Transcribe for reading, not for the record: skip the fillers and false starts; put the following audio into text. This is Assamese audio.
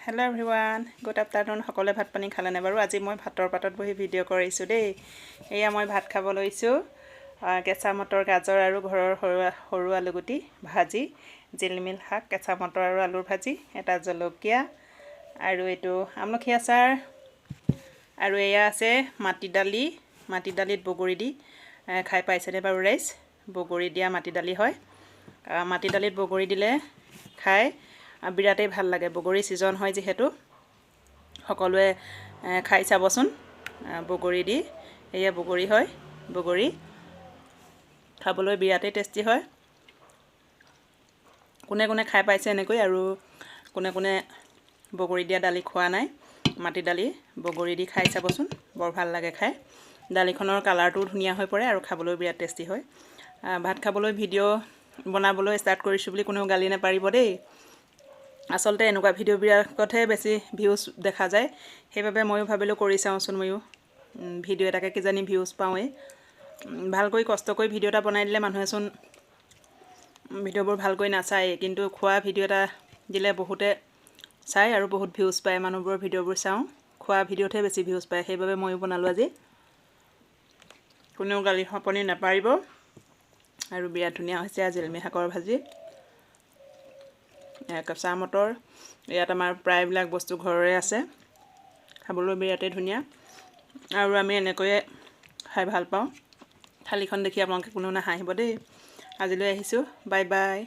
Hello' everyone, good afternoon. সকলোৱে ভাত পানী খালেনে বাৰু? আজি মই ভাতৰ পাতত বহি ভিডিঅ' কৰিছোঁ দেই। এয়া মই ভাত খাব লৈছোঁ। কেঁচা মটৰ, গাজৰ আৰু ঘৰৰ সৰু আলুগুটি ভাজি, জিলমিল শাক, কেঁচা মটৰ আৰু আলুৰ ভাজি, এটা জলকীয়া আৰু এইটো আমলখি আচাৰ, আৰু এয়া আছে মাটি দালিত বগৰী দি খাই পাইছেনে বাৰু ৰাইজ? বগৰী দিয়া মাটি দালি হয়। মাটি দালিত বগৰী দিলে খাই বিৰাটেই ভাল লাগে। বগৰী ছিজন হয় যিহেতু সকলোৱে খাই চাবচোন। বগৰী দি, এয়া বগৰী হয়, বগৰী খাবলৈ বিৰাটেই টেষ্টি হয়। কোনে কোনে খাই পাইছে এনেকৈ, আৰু কোনে কোনে বগৰী দিয়া দালি খোৱা নাই, মাটি দালি বগৰী দি খাই চাবচোন, বৰ ভাল লাগে খাই। দালিখনৰ কালাৰটোও ধুনীয়া হৈ পৰে আৰু খাবলৈ বিৰাট টেষ্টি হয়। ভাত খাবলৈ ভিডিঅ' বনাবলৈ ষ্টাৰ্ট কৰিছোঁ বুলি কোনেও গালি নাপাৰিব দেই। আচলতে এনেকুৱা ভিডিঅ'বিলাকতহে বেছি ভিউজ দেখা যায়, সেইবাবে ময়ো ভাবিলোঁ কৰি চাওঁচোন। ময়ো ভিডিঅ' এটাকে কিজানি ভিউজ পাওঁৱেই। ভালকৈ কষ্ট কৰি ভিডিঅ' এটা বনাই দিলে মানুহেচোন ভিডিঅ'বোৰ ভালকৈ নাচায়, কিন্তু খোৱা ভিডিঅ' এটা দিলে বহুতে চায় আৰু বহুত ভিউজ পায়। মানুহবোৰৰ ভিডিঅ'বোৰ চাওঁ, খোৱা ভিডিঅ'তহে বেছি ভিউজ পায়, সেইবাবে ময়ো বনালোঁ আজি। কোনেও গালি শপনি নাপাৰিব। আৰু বিৰাট ধুনীয়া হৈছে জিলমিল শাকৰ ভাজি, কেঁচা মটৰ। ইয়াত আমাৰ প্ৰায়বিলাক বস্তু ঘৰৰে আছে, খাবলৈ বিৰাটেই ধুনীয়া, আৰু আমি এনেকৈয়ে খাই ভাল পাওঁ। থালিখন দেখি আপোনালোকে কোনেও নাহাঁহিব দেই। আজিলৈ আহিছোঁ, বাই বাই।